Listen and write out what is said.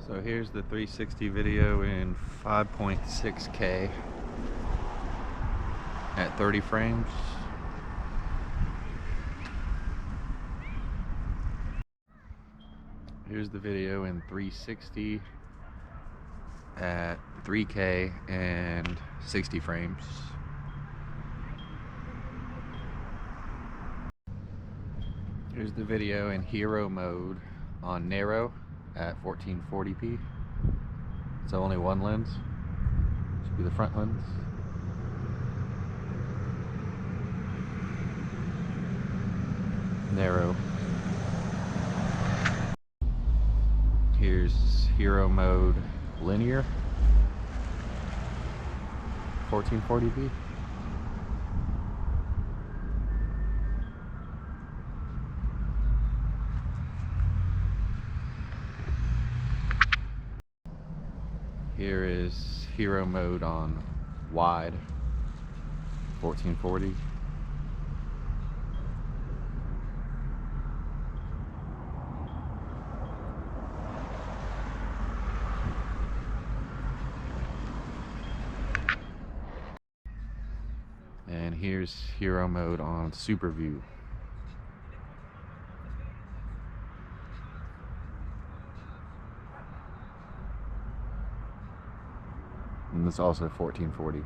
So here's the 360 video in 5.6K at 30 frames. Here's the video in 360 at 3K and 60 frames. Here's the video in hero mode on narrow at 1440p. So only one lens. Should be the front lens. Narrow. Here's hero mode linear, 1440p. Here is hero mode on wide, 1440. And here's hero mode on super view. And this is also 1440.